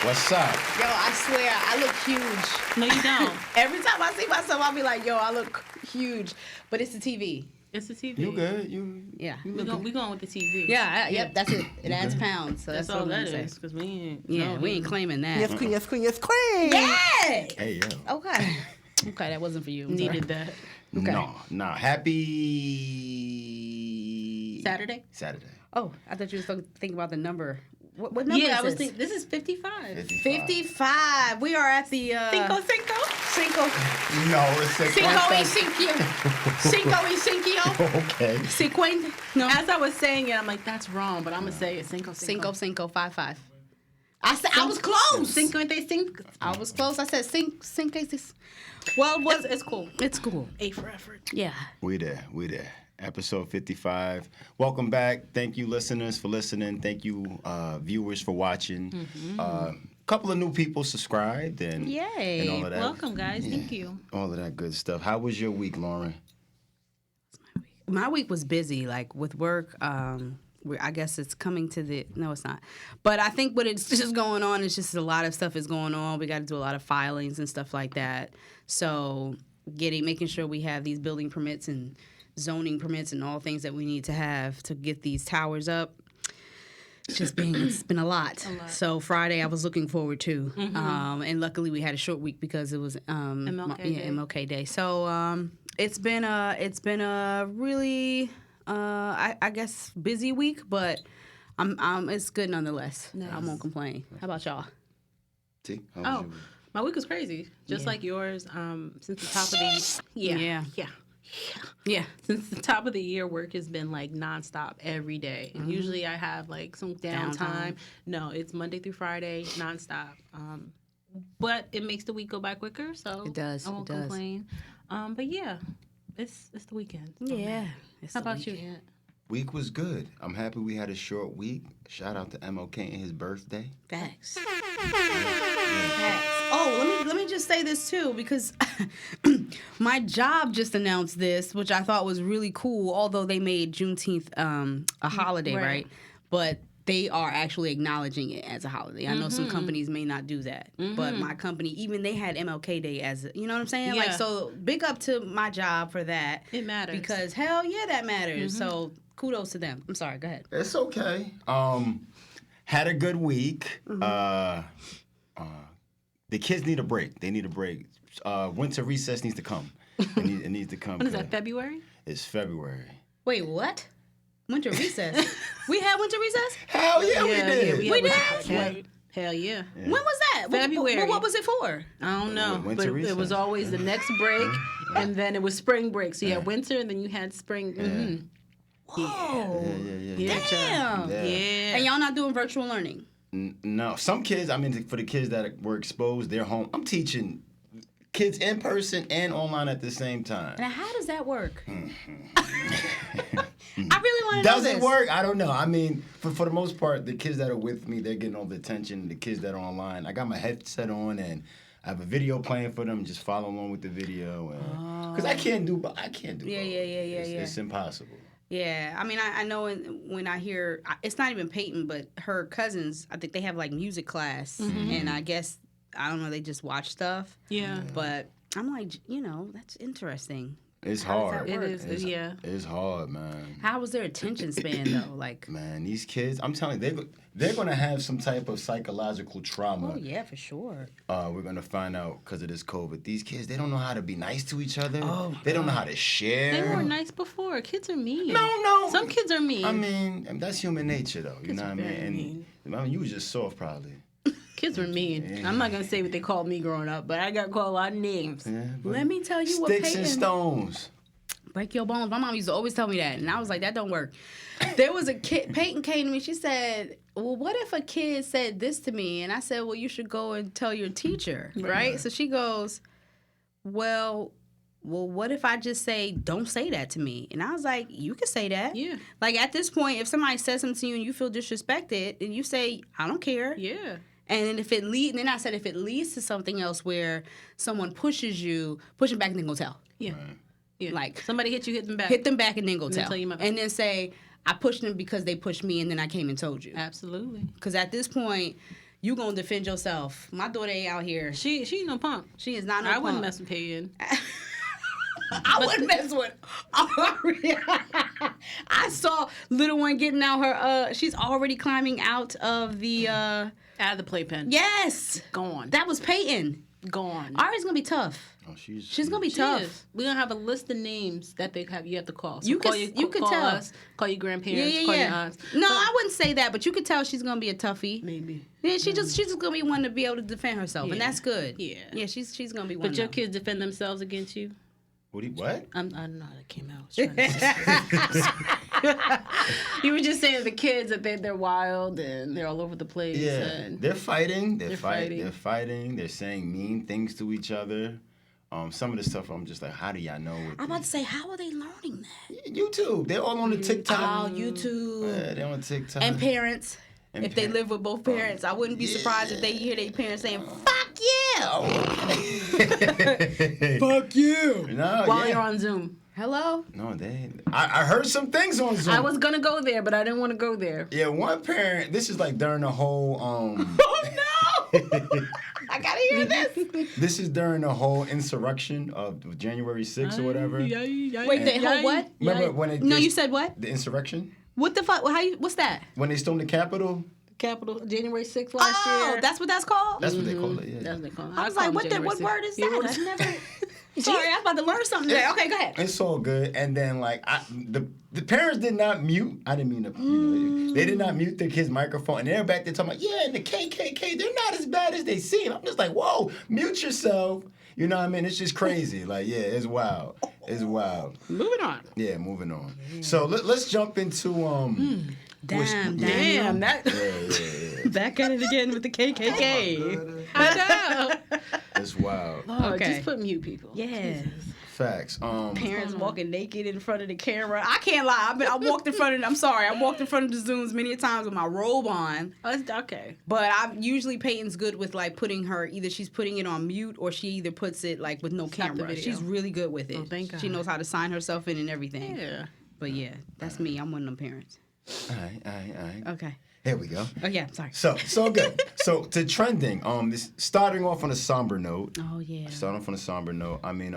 What's up? Yo, I swear, I look huge. No, you don't. Every time I see myself, I'll be like, yo, I look huge. But it's the TV. It's the TV. You good? Yeah. We going with the TV. Yeah, yep, that's it. It adds pounds. So That's what all I'm that gonna is. say. Because we ain't. Yeah, we ain't claiming that. Yes, queen, yes, queen, yes, queen. Yay! Hey, yo. Okay. Okay, that wasn't for you. I'm sorry. Needed that. Okay. No. Happy Saturday. Oh, I thought you were thinking about the number. What number Yeah, I is was this? thinking, this is 55. 55. We are at the... Cinco. No, it's Cinco y cinco. Cinco y cinco. Okay. Cinquenta. No. As I was saying it, I'm like, that's wrong, but I'm going to say it. Cinco. Cinco, 55. I said I was close. Cinco. I was close. I said cinco. Well, it's cool. It's cool. A for effort. Yeah. We there. Episode 55. Welcome back. Thank you, listeners, for listening. Thank you, viewers, for watching. Couple of new people subscribed and Yay. and all of that. Welcome, guys. Thank you. All of that good stuff. How was your week, Lauren? My week was busy, like with work. I guess it's coming to the... No, it's not. But I think what it's just going on is just a lot of stuff is going on. We got to do a lot of filings and stuff like that. So making sure we have these building permits and zoning permits and all things that we need to have to get these towers up. It's been a lot. So Friday I was looking forward to. And luckily we had a short week because it was MLK Day. So it's been a really I guess busy week, but it's good nonetheless. Nice. I won't complain. How about y'all? T? My week was crazy, just like yours. Since the top of the yeah. Since the top of the year, work has been like nonstop every day. And usually I have like some downtime. No, it's Monday through Friday, nonstop. But it makes the week go by quicker, so it does. I won't complain. But yeah, it's the weekend. Yeah. How about you? Week was good. I'm happy we had a short week. Shout out to MLK and his birthday. Facts. Oh, let me just say this too, because my job just announced this, which I thought was really cool. Although they made Juneteenth a holiday, right? But they are actually acknowledging it as a holiday. I know some companies may not do that, but my company, even they had MLK Day as you know what I'm saying? Yeah. Like, so big up to my job for that. It matters. Because hell yeah, that matters. So kudos to them. I'm sorry, go ahead. It's okay. Had a good week. The kids need a break. They need a break. Winter recess needs to come. It needs to come. When is that, February? It's February. Wait, what? Winter recess? We had winter recess? Hell yeah, we did. We did? Hell yeah. When was that? February. What was it for? I don't know, Winter but recess. it was always the next break, and then it was spring break. So you had winter, and then you had spring. Whoa. Yeah. Damn. Yeah. And y'all not doing virtual learning? No, some kids, I mean, for the kids that were exposed, they're home. I'm teaching kids in person and online at the same time. Now, how does that work? I really want to know Does this. it work? I don't know. I mean, for the most part, the kids that are with me, they're getting all the attention. The kids that are online, I got my headset on and I have a video playing for them. Just follow along with the video, because I can't do. Yeah. It's impossible. Yeah, I mean, I know when I hear, it's not even Peyton, but her cousins, I think they have like music class, and I guess, I don't know, they just watch stuff. Yeah. But I'm like, that's interesting. It's How hard. does that work? It is, yeah. It's hard, man. How was their attention span though? Like, Man, these kids, I'm telling you, they're going to have some type of psychological trauma. oh yeah, for sure. We're going to find out because of this COVID. These kids, they don't know how to be nice to each other. Oh, they don't know how to share. They were nice before. Kids are mean. No. Some kids are mean. I mean, that's human nature, though. You Kids know what I are mean? very And mean. I mean, you was just soft, probably. Kids were mean. Yeah. I'm not going to say what they called me growing up, but I got called a lot of names. Yeah, but Let me tell you what sticks Peyton... and stones. Break your bones. My mom used to always tell me that, and I was like, that don't work. There was a kid, Peyton came to me, she said, well, what if a kid said this to me? And I said, well, you should go and tell your teacher, right? So she goes, well, what if I just say, don't say that to me? And I was like, you can say that. Yeah. Like, at this point, if somebody says something to you and you feel disrespected, and you say, I don't care. Yeah. And if it then I said, if it leads to something else where someone pushes you, push them back and then go tell. Yeah. Right. Yeah. Like, somebody hit you, hit them back. hit them back and then go then tell. tell you my- And then say, I pushed them because they pushed me and then I came and told you. Absolutely. Because at this point, You gonna defend yourself. My daughter ain't out here. She ain't no punk. She is not no I punk. wouldn't mess with Peyton. I wouldn't mess with I saw little one getting out her she's already climbing out of the Out of the playpen. Yes. Gone. That was Peyton. Gone. Ari's gonna be tough. Oh, She's gonna be She tough. is. We're gonna have a list of names that you have to call. So You call could call tell. us, call your grandparents, call your aunts. No, I wouldn't say that, but you could tell she's gonna be a toughie. Maybe. Yeah, she's just gonna be one to be able to defend herself, and Yeah. that's good. Yeah. Yeah, she's gonna be one. But your though. kids defend themselves against you? What? I don't know how that came out. I was trying to you were just saying the kids that they're wild and they're all over the place. Yeah, And they're fighting. They're fighting. They're fighting. They're saying mean things to each other. Some of the stuff I'm just like, how do y'all know? I'm about to say, how are they learning that? YouTube. They're all on the TikTok. Oh, YouTube. Yeah, they're on TikTok. And parents. And If they live with both parents, I wouldn't be surprised if they hear their parents saying, "Fuck you." Fuck you. No, while you're on Zoom. Hello. No, they. I heard some things on Zoom. I was gonna go there, but I didn't want to go there. Yeah, one parent. This is like during the whole. Oh no! I gotta hear this. This is during the whole insurrection of January 6th or whatever. Wait, the whole what? Remember when it? No, you said what? The insurrection. What the fuck? What's that? When they stormed the Capitol. Capitol, January 6th last year. Oh, that's what that's called? That's what they call it. Yeah. That's what they call it. I was call like, them what January 6th. word is Yeah, that? what I've is- never. Sorry, I was about to learn something today. Okay, go ahead. It's all good. And then like the parents did not mute. I didn't mean to. They did not mute the kid's microphone, and they're back there talking about and the KKK. They're not as bad as they seem. I'm just like, whoa, mute yourself. You know what I mean? It's just crazy. Like, yeah, it's wild. It's wild. Moving on. Yeah, moving on. So let's jump into Damn, that. Yeah. Back at it again with the KKK. I know. It's wild. Lord, Okay. just put mute people. Yeah. Facts. Parents walking naked in front of the camera. I can't lie. I walked in front of. I'm sorry. I walked in front of the Zooms many times with my robe on. Oh, it's okay. But I'm usually Peyton's good with like putting her either she's putting it on mute or she either puts it like with no Stop the camera. video. She's really good with it. Oh, thank She God. knows how to sign herself in and everything. Yeah. But yeah, that's me. I'm one of them parents. All right. Okay. Here we go. Oh yeah. Sorry. So good. So to trending. This starting off on a somber note. Oh yeah. Starting off on a somber note. I mean,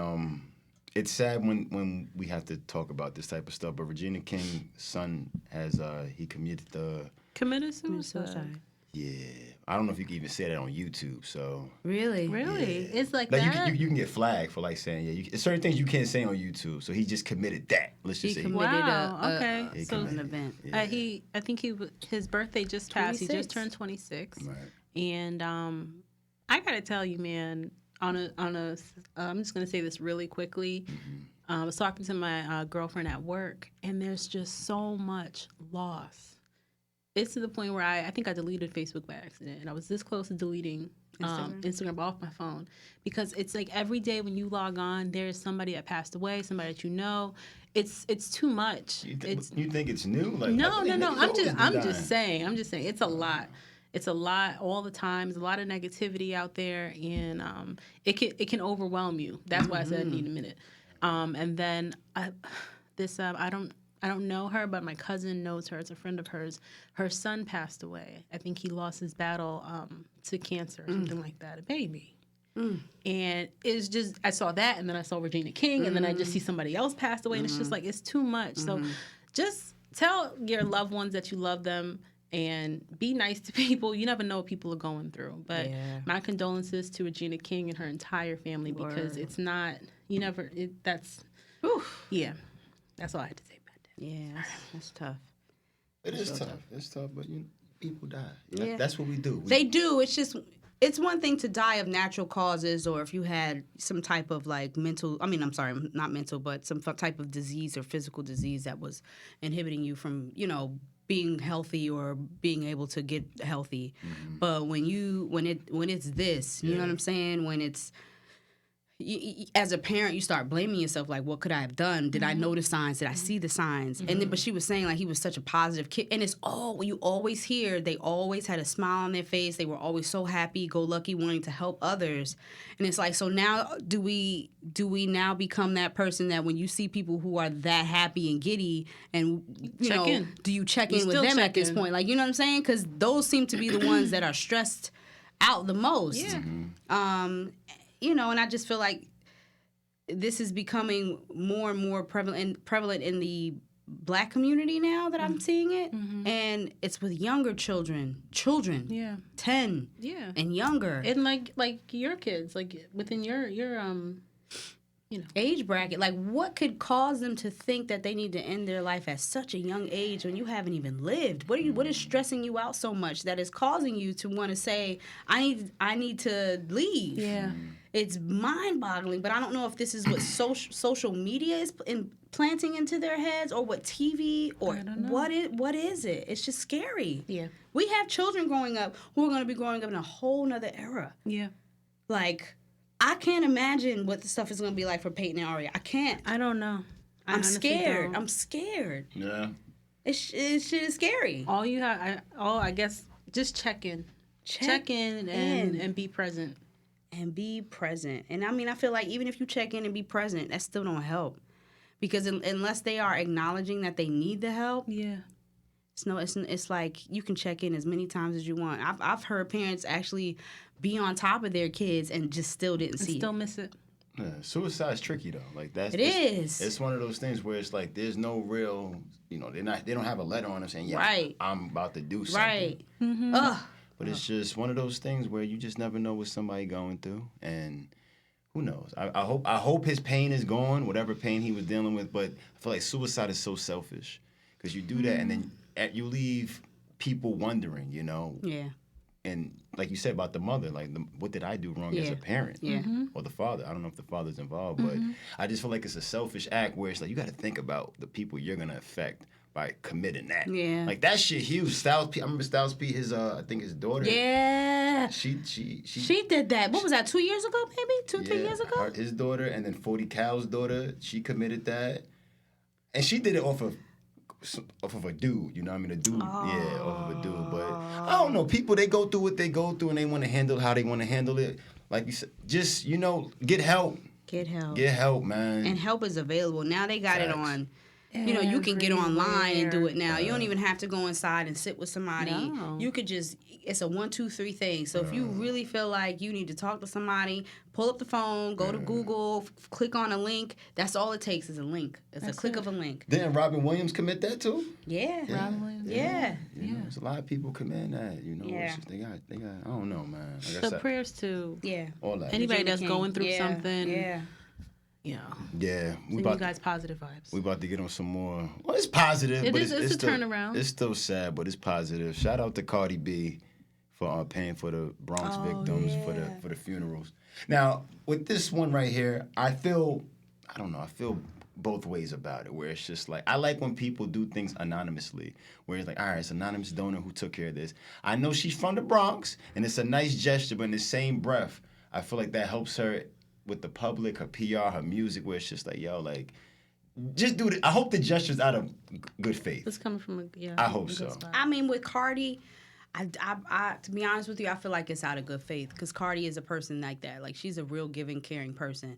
it's sad when we have to talk about this type of stuff. But Regina King's son has he committed Committed suicide. Yeah. I don't know if you can even say that on YouTube. So Really? Really? Yeah. It's like like that? you can get flagged for like saying certain things you can't say on YouTube. So he just committed that. Let's just He say. committed Wow, okay. He So committed an event. Yeah. I think his birthday just passed. He 26. just turned 26. Right. And I gotta tell you, man, I'm just gonna say this really quickly. I was talking to my girlfriend at work, and there's just so much loss. It's to the point where I think I deleted Facebook by accident, and I was this close to deleting Instagram off my phone because it's like every day when you log on, there's somebody that passed away, somebody that you know. It's too much. You think it's new? Like, No. I think niggas I'm always just been dying. saying. It's a lot. It's a lot all the time. There's a lot of negativity out there, and it can overwhelm you. That's why I said I need a minute. And then I don't know her, but my cousin knows her. It's a friend of hers. Her son passed away. I think he lost his battle to cancer or something like that. A baby. And it's just, I saw that, and then I saw Regina King, and then I just see somebody else passed away, and it's just like, it's too much. So just tell your loved ones that you love them and be nice to people. You never know what people are going through. But my condolences to Regina King and her entire family because it's not, that's all I had to say about that. Yeah, that's tough. It is tough. It's tough, but people die. That's what we do. They do. It's just, it's one thing to die of natural causes or if you had some type of like not mental, but some type of disease or physical disease that was inhibiting you from, being healthy or being able to get healthy. But when it's this, you know what I'm saying? When it's, as a parent, you start blaming yourself. Like, what could I have done? Did I know the signs? Did I see the signs? And then, but she was saying like he was such a positive kid, and it's you always hear they always had a smile on their face. They were always so happy, go lucky, wanting to help others. And it's like, so now do we now become that person that when you see people who are that happy and giddy, and check in. do you check in with them at this point? Like, you know what I'm saying? Because those seem to be the ones that are stressed out the most. Yeah. You know, and I just feel like this is becoming more and more prevalent in the Black community now that I'm seeing it, and it's with younger children, Yeah. 10, Yeah. and younger, And like your kids, like within your you know, age bracket. Like, what could cause them to think that they need to end their life at such a young age when you haven't even lived? What is stressing you out so much that is causing you to want to say, I need to leave? Yeah. It's mind-boggling, but I don't know if this is what social media is planting into their heads, or what TV, or I don't know. what is it? It's just scary. Yeah. We have children growing up who are going to be growing up in a whole nother era. Yeah. Like, I can't imagine what the stuff is going to be like for Peyton and Aria. I can't. I don't know. I'm scared. I'm scared. Yeah. It shit is scary. All you have, I guess, just check in. Check in and be present. And be present. And I mean, I feel like even if you check in and be present, that still don't help. Because unless they are acknowledging that they need the help, Yeah. it's like you can check in as many times as you want. I've heard parents actually be on top of their kids and just still didn't see Still it. miss it. Yeah, suicide's tricky though. Like It's one of those things where it's like there's no real, you know, they don't have a letter on them saying, yeah, Right. I'm about to do something. Right. Mm-hmm. Ugh. But it's just one of those things where you just never know what somebody going through, and who knows? I hope his pain is gone, whatever pain he was dealing with. But I feel like suicide is so selfish because you do that and then you leave people wondering, you know. Yeah. And like you said about the mother, like what did I do wrong as a parent? Yeah. Or the father. I don't know if the father's involved, but I just feel like it's a selfish act where it's like you got to think about the people you're gonna affect by committing that. Yeah. Like that shit huge. Styles P. I remember Styles P. I think his daughter. Yeah. She did that. What was that? 2 years ago, maybe 3 years ago. His daughter, and then 40 Cal's daughter. She committed that, and she did it off of a dude. You know what I mean? A dude. Yeah, off of a dude. But I don't know. People, they go through what they go through, and they want to handle how they want to handle it. Like you said, just get help. Get help. Get help, man. And help is available. Now they got it on. You know, you can get online and do it now. You don't even have to go inside and sit with somebody. No. You could just, it's a 1, 2, 3 thing. So if you really feel like you need to talk to somebody, pull up the phone, go to Google, click on a link. That's all it takes is a link. It's a click of a link. Didn't Robin Williams commit that too? Yeah. Robin Williams. Yeah. You know, there's a lot of people committing that. You know, Yeah. it's just, they got. I don't know, man. Like I So said, prayers to Yeah. all that. anybody Regina that's King. going through Yeah. something. Yeah. You know, Yeah, send you guys positive vibes. We about to get on some more. Well, it's positive. It but is. It's a still, turnaround. It's still sad, but it's positive. Shout out to Cardi B for paying for the Bronx victims for the funerals. Now with this one right here, I feel both ways about it. Where it's just like I like when people do things anonymously. Where it's like, all right, it's an anonymous donor who took care of this. I know she's from the Bronx, and it's a nice gesture, but in the same breath, I feel like that helps her with the public, her PR, her music, where it's just like, yo, like, just do it. I hope the gesture's out of good faith. It's coming from a I hope a good so. spot. I mean, with Cardi, I to be honest with you, I feel like it's out of good faith because Cardi is a person like that. Like, she's a real giving, caring person.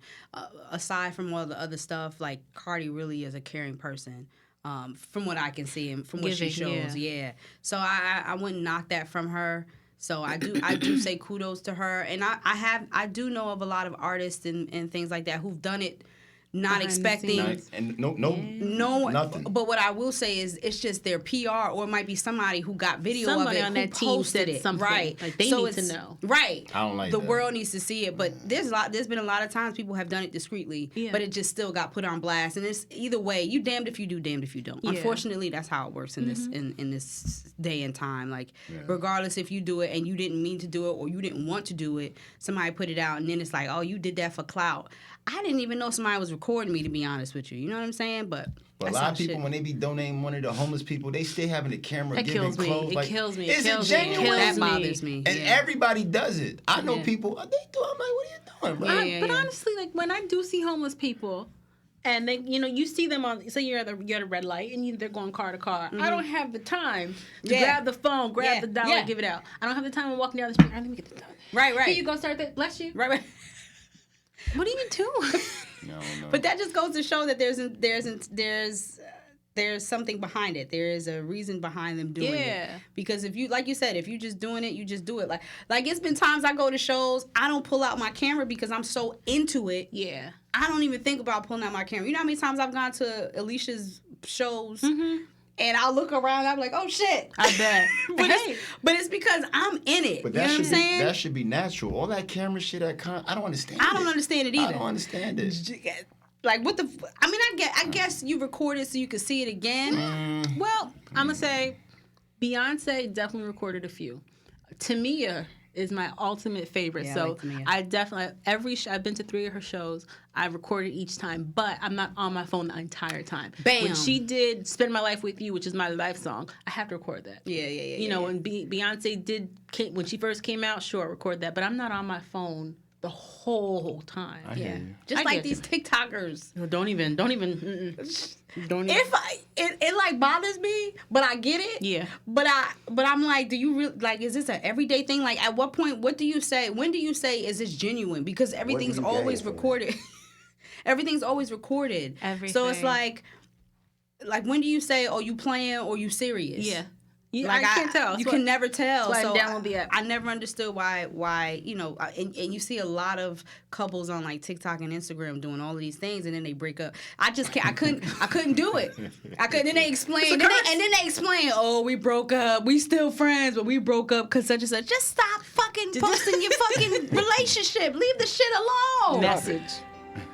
Aside from all the other stuff, like, Cardi really is a caring person. From what I can see and from what she shows, yeah. So I wouldn't knock that from her. So I do say kudos to her, and I do know of a lot of artists and things like that who've done it not Behind the expecting scenes. And no one. nothing. But what I will say is it's just their PR, or it might be somebody who got video Somebody of it on who that team posted said it. something. Right. Like, they so need to it's- know. Right. I don't like the that. world needs to see it, but there's been a lot of times people have done it discreetly, but it just still got put on blast. And it's either way, you damned if you do, damned if you don't. Yeah. Unfortunately, that's how it works in this in this day and time. Like, regardless if you do it and you didn't mean to do it or you didn't want to do it, somebody put it out, and then it's like, oh, you did that for clout. I didn't even know somebody was recording me, to be honest with you. You know what I'm saying? But a that's lot how of people, shit- when they be donating money to homeless people, they stay having the camera That giving kills me. clothes. It Like, kills me. Is It kills it me. It genuine? kills that me. bothers me. And everybody does it. I know people. They do. I'm like, what are you doing, bro? Yeah. But honestly, like when I do see homeless people, and they, you see them on, say you're at a red light, and they're going car to car. I don't have the time to grab the phone, grab the dollar, give it out. I don't have the time of walking down the street. Let me get the dollar. Right. Here you go, start that. Bless you. Right. What are you doing? No. But that just goes to show that there's there's something behind it. There is a reason behind them doing it. Because if you, like you said, if you just doing it, you just do it. Like it's been times I go to shows, I don't pull out my camera because I'm so into it. Yeah. I don't even think about pulling out my camera. You know how many times I've gone to Alicia's shows and I'll look around and I'm like, oh shit. I bet. but it's because I'm in it. But you know what I'm saying? That should be natural. All that camera shit, I don't understand. I don't understand it either. I don't understand it. Like what the? I mean, I guess you record it so you can see it again. Well, I'm gonna say, Beyonce definitely recorded a few. Tamia is my ultimate favorite. Yeah, so I like Tamia. I definitely I've been to 3 of her shows. I've recorded each time, but I'm not on my phone the entire time. Bam. When she did "Spend My Life with You," which is my life song, I have to record that. Yeah. You know, when Beyonce when she first came out, sure, record that, but I'm not on my phone the whole time. I hear you. Just I like get these TikTokers. No, don't even. If it like bothers me, but I get it. Yeah. But I'm like, do you really like? Is this an everyday thing? Like, at what point? What do you say? When do you say is this genuine? Because everything's you always getting for recorded. Everything's always recorded. So it's like when do you say, oh, you playing or you serious? Yeah. Like I can't tell. You can never tell. That's why So I download the app. I never understood why you know, and you see a lot of couples on like TikTok and Instagram doing all of these things, and then they break up. I just can't. I couldn't do it. I couldn't. Then they explain. Then they explain. Oh, we broke up. We still friends, but we broke up because such and such. Just stop fucking posting your fucking relationship. Leave the shit alone. Message.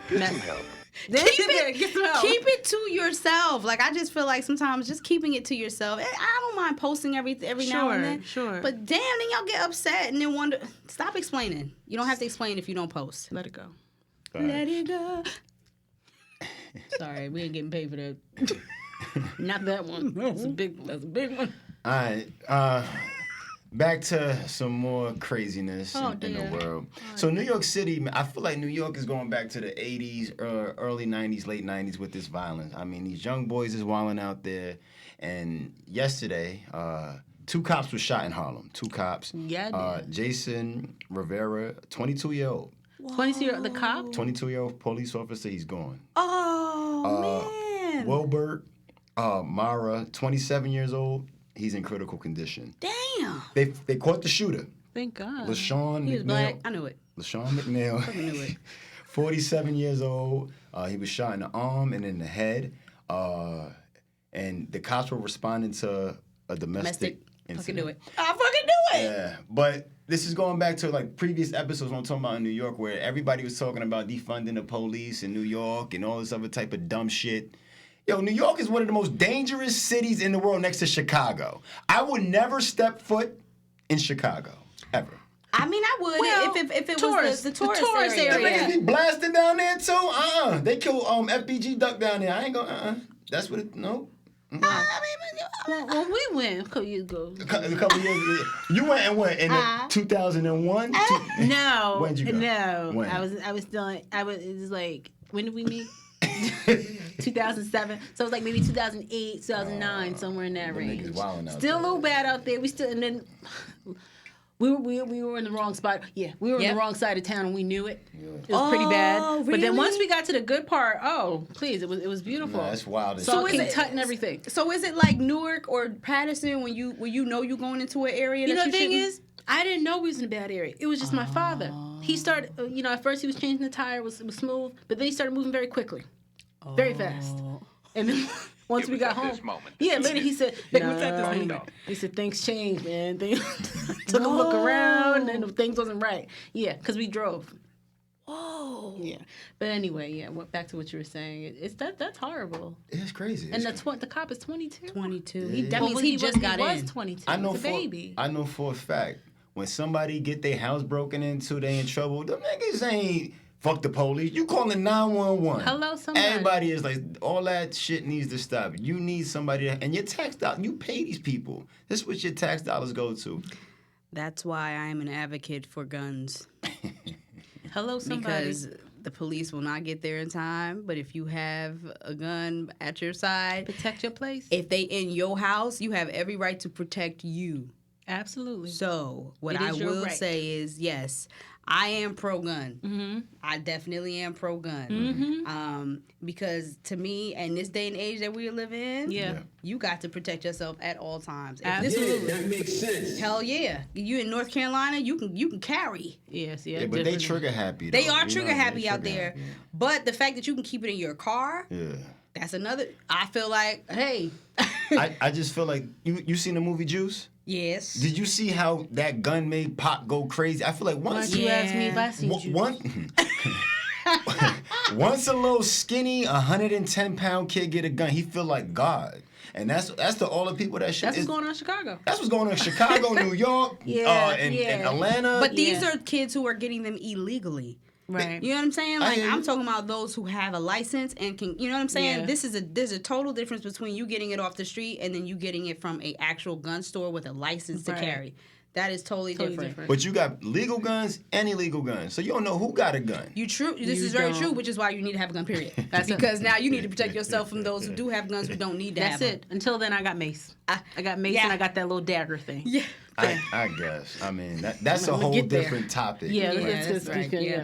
Get some help. Keep it to yourself. Like, I just feel like sometimes just keeping it to yourself. I don't mind posting every now and then. Sure. But damn, then y'all get upset and then wonder. Stop explaining. You don't have to explain if you don't post. Let it go. Let it go. Sorry, we ain't getting paid for that. Not that one. That's a big one. All right. Back to some more craziness in the world. So New York City, I feel like New York is going back to the 80s, early 90s, late 90s with this violence. I mean, these young boys is wilding out there. And yesterday, 2 cops were shot in Harlem. 2 cops. Yeah, Jason Rivera, 22-year-old. 22-year-old, the cop? 22-year-old police officer, he's gone. Oh, man. Wilbert Mara, 27 years old. He's in critical condition. Damn. They caught the shooter. Thank God. LaShawn He was McNeil. black. I knew it. LaShawn McNeil. I knew it. 47 years old. He was shot in the arm and in the head. And the cops were responding to a domestic incident. Fucking knew it. I fucking knew it. Yeah, but this is going back to like previous episodes I'm talking about in New York, where everybody was talking about defunding the police in New York and all this other type of dumb shit. Yo, New York is one of the most dangerous cities in the world next to Chicago. I would never step foot in Chicago, ever. I mean, I would if it was the tourist The area. niggas be blasting down there too. They killed FBG Duck down there. I ain't gonna. That's what it. No. Well, we went a couple years ago. A couple years ago. You went and went in 2001. No. When'd you go? No. When? I was still. It was like, when did we meet? 2007. So it was like maybe 2008, 2009, somewhere in that range. Niggas wilding out Still a there. little bad out there. We still, and then we were in the wrong spot. Yeah, we were in the wrong side of town, and we knew it. It was pretty bad. But then once we got to the good part, please, it was beautiful. No, that's wild. So King Tut and everything. So is it like Newark or Patterson when you know you're going into an area? You that know, the thing shouldn't? is, I didn't know we was in a bad area. It was just my father. He started, at first he was changing the tire, it was smooth, but then he started moving very quickly, very fast. And then once we got home, later he said, he said, things changed, man. Took a look around, and things wasn't right. Yeah, because we drove. Whoa. Yeah, but anyway, back to what you were saying. That's horrible. It's crazy. And the cop is 22. 22. That means he just got in. He was 22. I know He's a baby. I know for a fact when somebody get their house broken into, they in trouble. Them niggas ain't fuck the police. You calling 911. Hello, somebody. Everybody is like, all that shit needs to stop. You need somebody, and your tax dollar, you pay these people. This is what your tax dollars go to. That's why I am an advocate for guns. Hello, somebody. Because the police will not get there in time, but if you have a gun at your side, Protect your place. if they in your house, you have every right to protect you. Absolutely. So what It I is your will right. say is, yes, I am pro-gun. Mm-hmm. I definitely am pro-gun. Mm-hmm. Because to me, in this day and age that we live in, Yeah. you got to protect yourself at all times. If Absolutely. That makes sense. hell yeah. You in North Carolina, you can carry. Yes, yeah. Yeah, but they different. trigger happy. They though, are you trigger know, happy they out trigger there. happy. But the fact that you can keep it in your car, Yeah. that's another. I feel like, hey. I just feel like you seen the movie Juice? Yes. Did you see how that gun made Pop go crazy? I feel like once Why'd you ask me if I seen you? Once a little skinny 110-pound kid get a gun, he feel like God. And that's to all the people that shit. That's what's going on in Chicago. That's what's going on in Chicago, New York, and Atlanta. But these are kids who are getting them illegally. Right. You know what I'm saying? Like, hear you. I'm talking about those who have a license and can, you know what I'm saying? Yeah. There's a total difference between you getting it off the street and then you getting it from a actual gun store with a license to Right. carry. That is totally different. But you got legal guns and illegal guns, so you don't know who got a gun. This You is very don't. true, which is why you need to have a gun, period. That's it. Because now you need to protect yourself from those who do have guns who don't need to That's have it. Until then, I got mace. I got mace Yeah. and I got that little dagger thing. Yeah. I guess. I mean, that's a We'll whole get there. different topic. Yeah, Yeah, that's right. Yeah.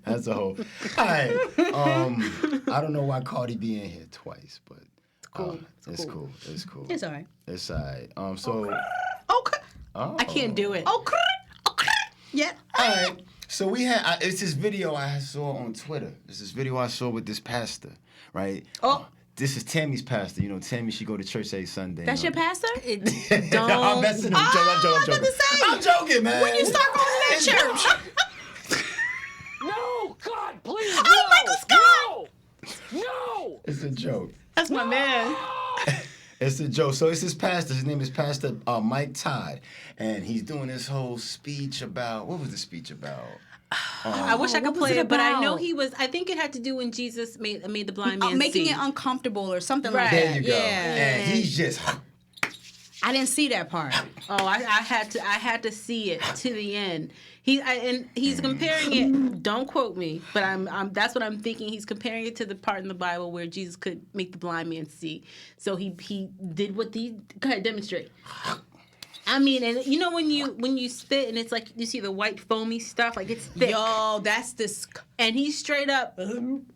That's a whole. All right. I don't know why Cardi B in here twice, but cool. It's cool. It's cool. It's all right. It's all right. So. Okay. Oh. I can't do it. Okay. Yeah. All right. So we had. It's this video I saw on Twitter. It's this video I saw with this pastor, right? Oh. This is Tammy's pastor. You know, Tammy, she go to church every Sunday. That's your pastor? I'm messing. I'm joking. I'm joking, man. When you start going to that church. No, God, please. Oh, Michael Scott! No. It's a joke. That's my man. It's a joke. So it's this pastor. His name is Pastor Mike Todd, and he's doing this whole speech about what was the speech about? I wish I what could was play it it, but I know about? he was. I think it had to do when Jesus made the blind man Making see. it uncomfortable or something like There that. you go. Yeah. And he's just. I didn't see that part. Oh, I had to see it to the end. He's comparing it. Don't quote me, but I'm that's what I'm thinking. He's comparing it to the part in the Bible where Jesus could make the blind man see. So he did what he go ahead, demonstrate. I mean, and you know when you spit and it's like you see the white foamy stuff, like it's thick. Yo, that's this. And he's straight up.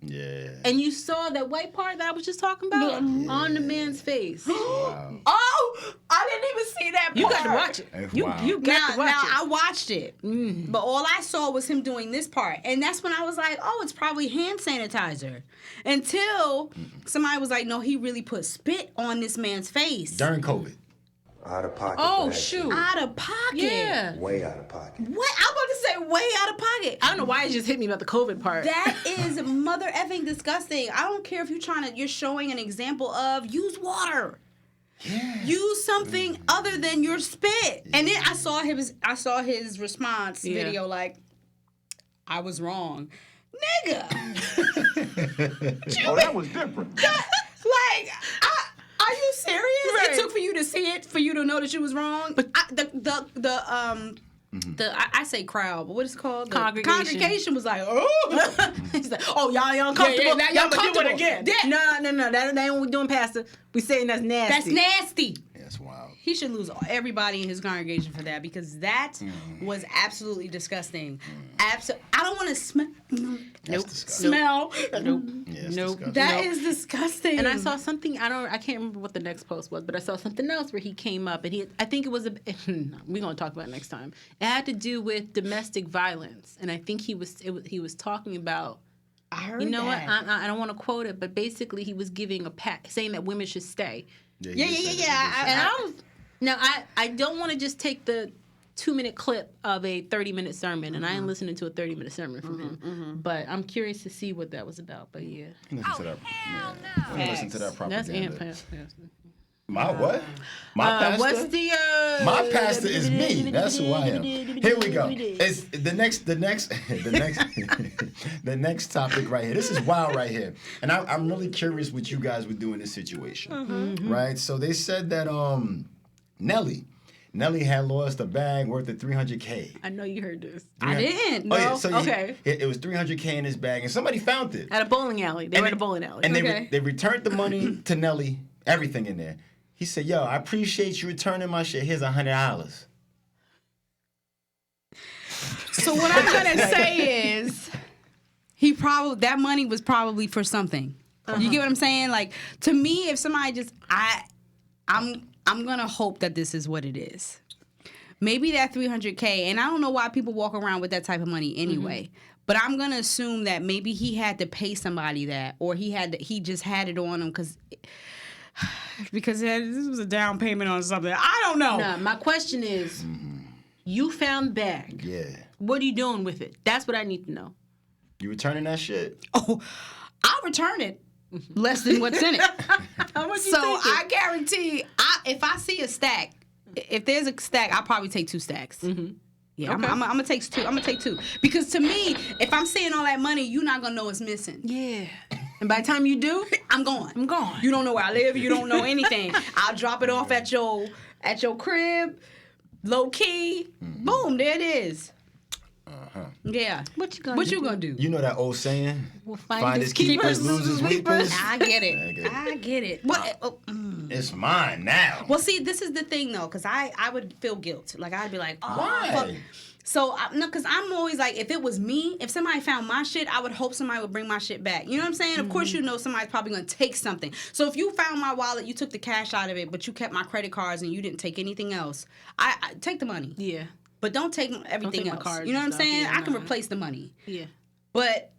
Yeah. And you saw that white part that I was just talking about on the man's face. Wow. Oh, I didn't even see that part. You got to watch it. Wow. You got to watch now it. I watched it, but all I saw was him doing this part, and that's when I was like, "Oh, it's probably hand sanitizer." Until somebody was like, "No, he really put spit on this man's face During COVID. Out of pocket. Oh, for that shoot. out of pocket." Yeah. shit. Way out of pocket. What? I'm about to say way out of pocket. I don't know why it just hit me about the COVID part. That is mother effing disgusting. I don't care if you're showing an example of use water. Yeah. Use something other than your spit. And then I saw his response video like, I was wrong. Nigga. Oh, that was different. Like, are you serious? Right. It took for you to see it, for you to know that you was wrong. But I say crowd, but what is it called? The Congregation was like, oh. He's like, oh, y'all uncomfortable. now y'all y'all gonna do it uncomfortable. again. Yeah. No. That ain't what we doing, Pastor. We saying that's nasty. That's nasty. That's wild. He should lose everybody in his congregation for that because that was absolutely disgusting. I don't want to smell. That's disgusting. Smell. Nope. Yeah, it's Nope. disgusting. That is disgusting. And I saw something. I can't remember what the next post was, but I saw something else where he came up and I think it was we're gonna talk about it next time. It had to do with domestic violence, and I think he was talking about. I heard You know that. what? I don't want to quote it, but basically he was giving saying that women should stay. Yeah. Now I don't want to just take the 2-minute clip of a 30-minute sermon, and I ain't listening to a 30-minute sermon from him. But I'm curious to see what that was about. But yeah, Listen to that. Yeah. Listen to that that's propaganda. My what? My pastor? What's the My pastor is me. That's who I am. Here we go. It's the next topic right here. This is wild right here. And I'm really curious what you guys would do in this situation. Right? So they said that Nelly had lost a bag worth of $300K. I know you heard this I didn't. Oh, yeah. No? So Okay. it was $300K in his bag, and somebody found it. at a bowling alley. They were at a bowling alley. And Okay. they returned the money to Nelly, everything in there. He said, yo, I appreciate you returning my shit. Here's $100. So what I'm gonna say is, that money was probably for something. You get what I'm saying? Like, to me, if somebody just I'm gonna hope that this is what it is. Maybe that $300K, and I don't know why people walk around with that type of money anyway. But I'm gonna assume that maybe he had to pay somebody that, or he just had it on him because this was a down payment on something. I don't know. Nah, my question is, you found the bag. Yeah. What are you doing with it? That's what I need to know. You returning that shit? Oh, I'll return it. Less than what's in it. How much you So taking? I guarantee, if I see a stack, if there's a stack, I'll probably take 2 stacks. Yeah, Okay. I'm gonna take 2. I'm gonna take 2 because to me, if I'm seeing all that money, you're not gonna know it's missing. Yeah. And by the time you do, I'm gone. I'm gone. You don't know where I live. You don't know anything. I'll drop it off at your crib, low key. Boom, there it is. Yeah. What you gonna What do? you gonna do? You know that old saying? Well, Finders keepers, losers weepers. I get it. I get it. I get it. What? It's mine now. Well, see, this is the thing though, because I would feel guilt. Like I'd be like, oh, Why? fuck. So no, because I'm always like, if it was me, if somebody found my shit, I would hope somebody would bring my shit back. You know what I'm saying? Of course, you know somebody's probably gonna take something. So if you found my wallet, you took the cash out of it, but you kept my credit cards and you didn't take anything else, I take the money. Yeah. But don't take everything take my else. cards You know what I'm and stuff. saying? Yeah, I can nah. replace the money. Yeah. But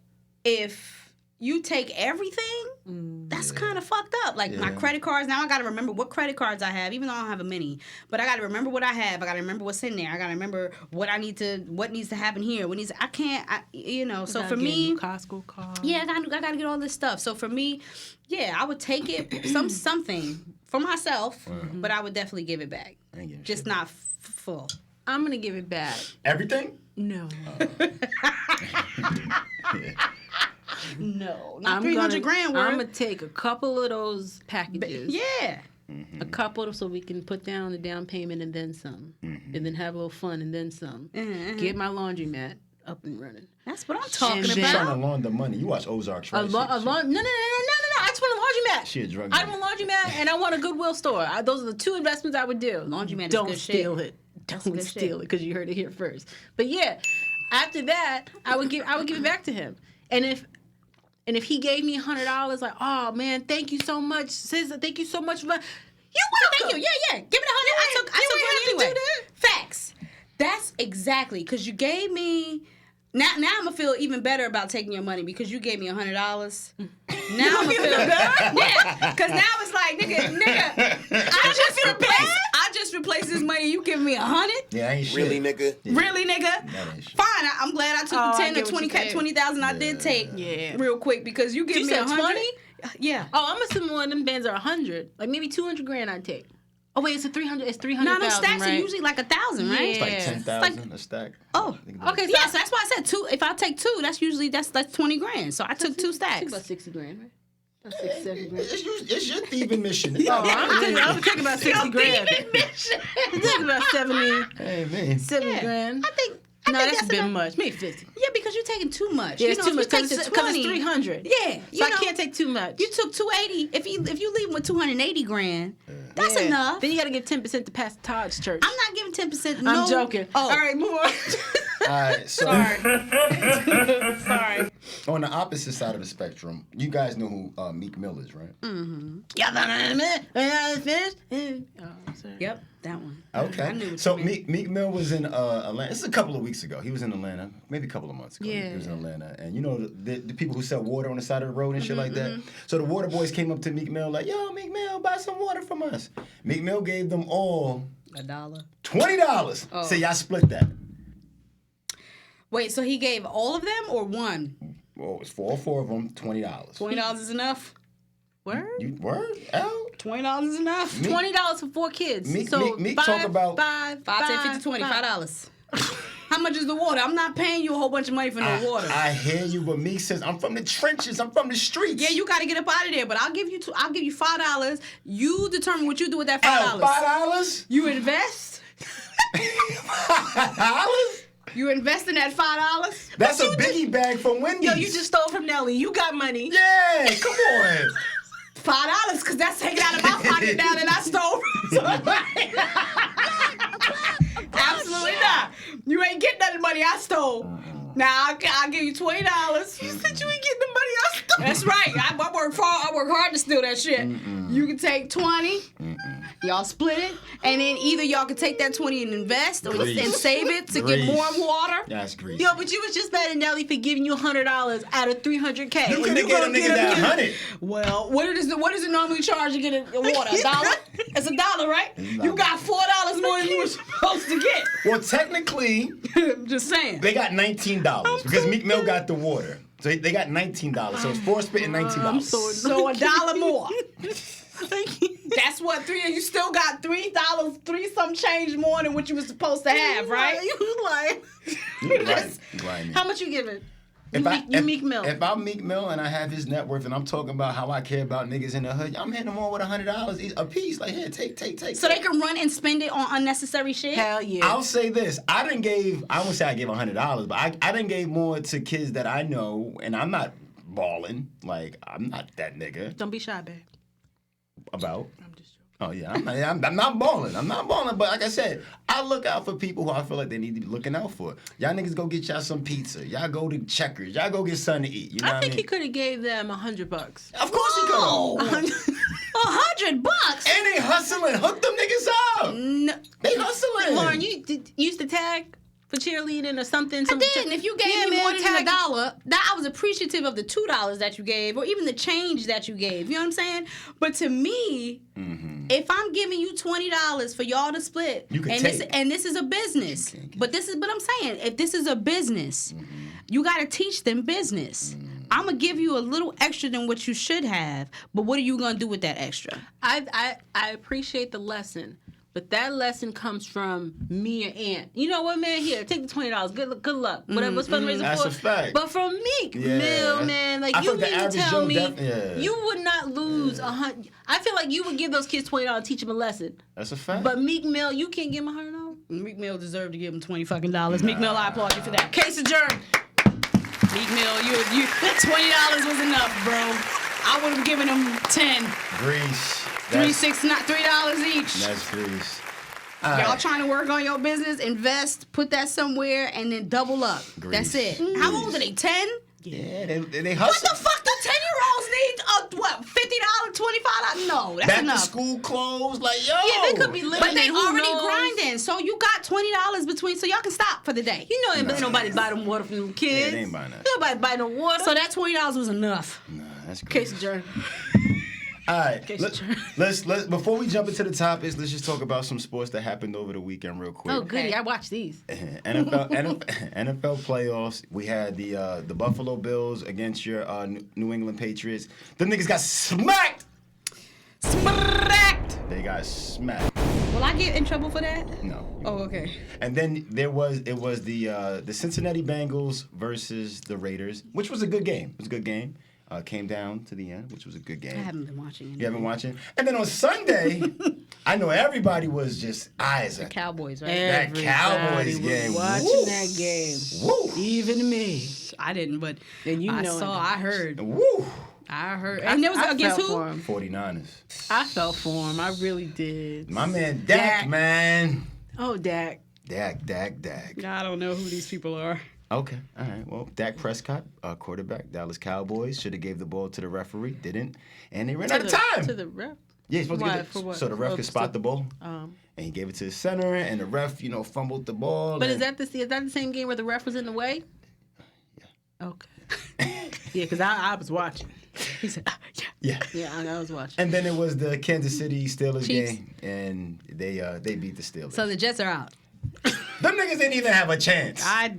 if you take everything, that's kind of fucked up. Like my Yeah. credit cards, now I got to remember what credit cards I have, even though I don't have a mini. But I got to remember what I have. I got to remember what's in there. I got to remember what needs to happen here. I can't, so for me, Costco card. yeah, I got to get all this stuff. So for me, yeah, I would take it, something for myself, but I would definitely give it back. I ain't giving Just shit. not full. I'm gonna give it back. Everything? No. No, not 300 grand worth. I'm gonna take a couple of those packages. Yeah. A couple so we can put down the down payment and then some. And then have a little fun and then some. Get my laundromat up and running. That's what I'm talking And She's then- trying to launder money. You watch Ozarks, right? No. I just want a laundromat. She a drug I dealer. want a laundromat and I want a Goodwill store. Those are the 2 investments I would do. Laundromat is Don't good steal shit. it. That's Don't good steal shit. it because you heard it here first. But yeah, after that, I would give it back to him. And if he gave me $100, like, oh man, thank you so much, sis. Thank you so much for. You're welcome. Thank you. Yeah. Give it 100. I took have money to anyway. Facts. That's exactly because you gave me. Now I'm gonna feel even better about taking your money because you gave me $100. Now I'm gonna feel better. Yeah, because now it's like nigga, I just replaced this money. You giving me 100? Yeah, I ain't shit. Really, nigga? Yeah. Really, nigga? That ain't shit. Fine. I'm glad I took Oh, the I 10 get or what you said. 20,000 I did take real quick because you give You me said 100. 20? Yeah. Oh, I'm assuming one of them bands are 100, like maybe 200 grand I'd take. Oh wait, it's 300. It's 300,000. No, them stacks right? are usually like 1,000, right? It's like Yeah. 10,000 a stack. Oh, Okay, so yeah, so that's why I said 2. If I take 2, that's usually that's 20 grand. So I took 2 It's stacks. about 60 grand, right? About 60, 70 grand. It's your thieving mission. I'm thinking about 60 grand. I'm thinking about 70 Hey, man. grand. I think No, that's a that's bit enough. much. Maybe 50. Yeah, because you're taking too much. Yeah, You it's know, too if much you take because the it's 20, 300. Yeah, So I can't take too much. You took 280. If you leave with 280 grand, that's Yeah. enough. Then you got to give 10% to Pastor Todd's church. I'm not giving 10%. I'm No. joking. Oh, All right, move on. All right, so Sorry. on the opposite side of the spectrum, you guys know who Meek Mill is, right? Y'all done in a minute? Finished? Oh, sorry. Yep, that one. I Okay. knew what So you meant. Meek Mill was in Atlanta. This is a couple of weeks ago. He was in Atlanta, maybe a couple of months ago. Yeah. He was in Atlanta. And you know the people who sell water on the side of the road and shit like that? So the water boys came up to Meek Mill like, yo, Meek Mill, buy some water from us. Meek Mill gave them all $1. $20. Oh. So y'all split that. Wait, so he gave all of them or one? Well, it's for all 4 of them, $20. $20 is enough. Word? You word? L? $20 is enough. Meek- $20 for 4 kids. Meek- so Meek talk about- 5, 10, 50, 20, $5. How much is the water? I'm not paying you a whole bunch of money for no water. I hear you, but Meek says, I'm from the trenches. I'm from the streets. Yeah, you got to get up out of there. But I'll give you $5. You determine what you do with that L, $5. $5? You invest. $5? You invest in that $5. That's a biggie bag from Wendy's. Yo, you just stole from Nelly. You got money. Yeah, come on. $5, because that's taken out of my pocket now that I stole from somebody. Absolutely not. You ain't getting nothing in money I stole. Now I'll give you $20. You said you ain't getting the money I stole. That's right. I work hard to steal that shit. You can take 20. Y'all split it, and then either y'all can take that 20 and invest, or and save it to get more water. That's greasy. Yo, but you was just mad at Nelly for giving you $100 out of $300K. You could have get a nigga that 100. Well, what is it normally charge to get a water? $1? It's $1, right? You got $4 more than you were supposed to get. Well, technically, Just saying. they got $19 because Meek Mill got the water. So they got $19. So it's 4 spitting $19. So $1 more. That's what you still got $3, 3 some change more than what you was supposed to have, right? You like. Right. How much you giving? Meek Mill. If I'm Meek Mill and I have his net worth and I'm talking about how I care about niggas in the hood, I'm hitting them all with $100 a piece. Like, here, take. So they can run and spend it on unnecessary shit? Hell yeah. I'll say this. I won't say I gave $100, but I done gave more to kids that I know, and I'm not balling. Like, I'm not that nigga. Don't be shy, babe. About? I'm just joking. Oh, yeah. I'm not balling. I'm not balling. But like I said, I look out for people who I feel like they need to be looking out for. Y'all niggas go get y'all some pizza. Y'all go to Checkers. Y'all go get something to eat. You know I think what I he could have gave them $100. Of course he could. $100? And they hustling. Hook them niggas up. No. They hustling. Lauren, you used to tag for cheerleading or something? I didn't. If you gave me more than $1, that I was appreciative of the $2 that you gave, or even the change that you gave. You know what I'm saying? But to me, if I'm giving you $20 for y'all to split, You can and take. this is a business, but I'm saying, if this is a business, you got to teach them business. I'm gonna give you a little extra than what you should have, but what are you gonna do with that extra? I appreciate the lesson. But that lesson comes from me and Aunt. You know what, man? Here, take the $20. Good luck. Whatever's fundraising That's for. a fact. But from Meek Mill, man, like I you feel the mean to average tell Joe me you would not lose $100. I feel like you would give those kids $20 and teach them a lesson. That's a fact. But Meek Mill, you can't give him $100. Meek Mill deserved to give him $20 fucking. Meek Mill, I applaud you for that. Case adjourned. Meek Mill, you $20 was enough, bro. I would have given him 10. Grease. $3 each. That's grease. Y'all trying to work on your business, invest, put that somewhere, and then double up. Grease. That's it. How old are they? 10? Yeah, they What hustle. the fuck? The 10-year-olds need $50, $25? No, that's Back enough. to school clothes, like, yo. Yeah, they could be living. But they who already knows? grinding, so you got $20 between, so y'all can stop for the day. You know, ain't nobody buy them water from them kids. they ain't buying that. Nobody buy no water. So that $20 was enough. Nah, that's grease. Case adjourned. All right, let's before we jump into the topics, let's just talk about some sports that happened over the weekend real quick. Oh, goody. I watched these. NFL playoffs. We had the Buffalo Bills against your New England Patriots. Them niggas got smacked. Smacked. They got smacked. Will I get in trouble for that? No. Oh, okay. And then it was the Cincinnati Bengals versus the Raiders, which was a good game. It was a good game. Came down to the end, which was a good game. I haven't been watching it. You haven't watching? And then on Sunday, I know everybody was just eyes at Cowboys, right? that Cowboys game. Watching Woo. that game. Woo. Even me. I didn't, but And you I know saw, I heard. Woo. I heard. And it was against felt who? for him. 49ers. I felt for him. I really did. My man Dak, man. Oh, Dak. Dak. I don't know who these people are. Okay, all right. Well, Dak Prescott, quarterback, Dallas Cowboys, should have gave the ball to the referee, didn't, and they ran out of time. To the ref? Yeah, he's supposed to Why? get For it, what? so the ref Oh, could spot the ball, Um, and he gave it to the center, and the ref, fumbled the ball. but and- is that the same game where the ref was in the way? Yeah. Okay. Yeah, because I was watching. He said, Yeah. yeah, I was watching. And then it was the Kansas City Steelers Chiefs. game, and they beat the Steelers. So the Jets are out. Them niggas didn't even have a chance. I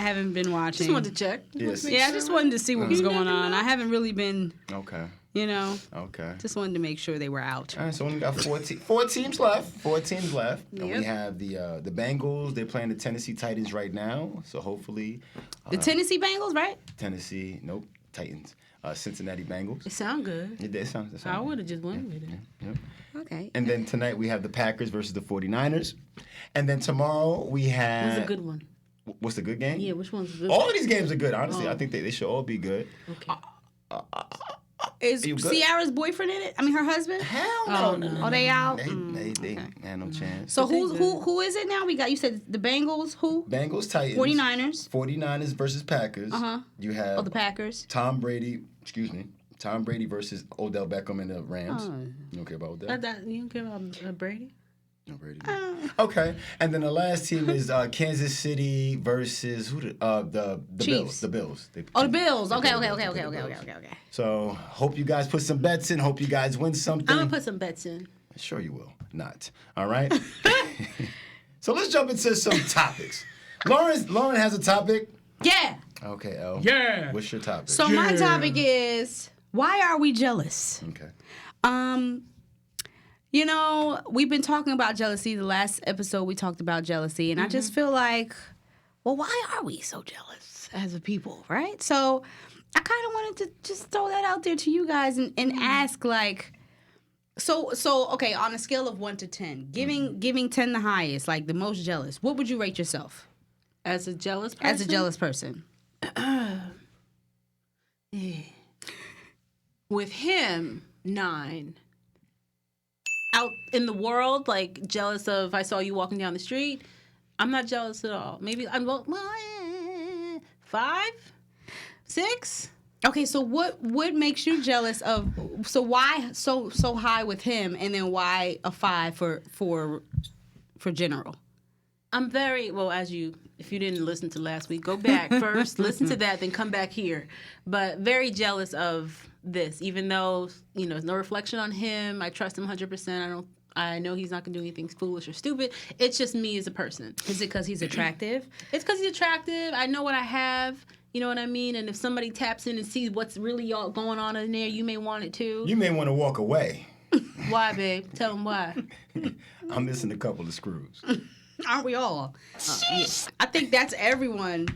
haven't been watching. Just wanted to check. Yes. Yeah, I just wanted to see what was going on. I haven't really been, Okay. Okay. just wanted to make sure they were out. All right, so we only got four teams left. And we Yep. have the Bengals. They're playing the Tennessee Titans right now. So hopefully, The Tennessee Bengals, right? Titans. Cincinnati Bengals. It sound good. It sounds I would have just went with it. Yep. Okay. And then tonight we have the Packers versus the 49ers. And then tomorrow we have... Who's a good one? What's the good game? Yeah, which one's good? All of these games are good, honestly. I think they should all be good. Okay. Is You good? Ciara's boyfriend in it? I mean, her husband? Hell no. Oh, no. Oh, they out? They had no chance. So who is it now? We got, you said the Bengals, who? Bengals, Titans. 49ers. 49ers versus Packers. Uh-huh. You have Oh, the Packers. Tom Brady versus Odell Beckham and the Rams. Oh. You don't care about Odell? You don't care about Brady? No Brady. Okay. And then the last team is Kansas City versus the Chiefs. Bills. The Bills. Oh, the Bills. Okay. The Bills. So hope you guys put some bets in. Hope you guys win something. I'm going to put some bets in. Sure you will. Not. All right? So let's jump into some topics. Lauren has a topic. Yeah. Okay, Elle. Yeah. What's your topic? So my topic is, why are we jealous? Okay. You know, we've been talking about jealousy. The last episode we talked about jealousy, and I just feel like, well, why are we so jealous as a people, right? So I kind of wanted to just throw that out there to you guys and ask, like, so okay, on a scale of 1 to 10, giving 10 the highest, like the most jealous, what would you rate yourself As a jealous person? as a jealous person? With him, 9. Out in the world, like jealous of, I saw you walking down the street. I'm not jealous at all. Maybe I'm 5, 6. Okay, so what makes you jealous of? So why so high with him, and then why a 5 for general? I'm very well, if you didn't listen to last week, go back first, listen to that, then come back here. But very jealous of this, even though it's no reflection on him. I trust him 100%. I know he's not gonna do anything foolish or stupid. It's just me as a person. Is it because he's attractive? It's because he's attractive. I know what I have. You know what I mean? And if somebody taps in and sees what's really all going on in there, you may want it too. You may want to walk away. Why, babe? Tell them why. I'm missing a couple of screws. Aren't we all? I think that's everyone.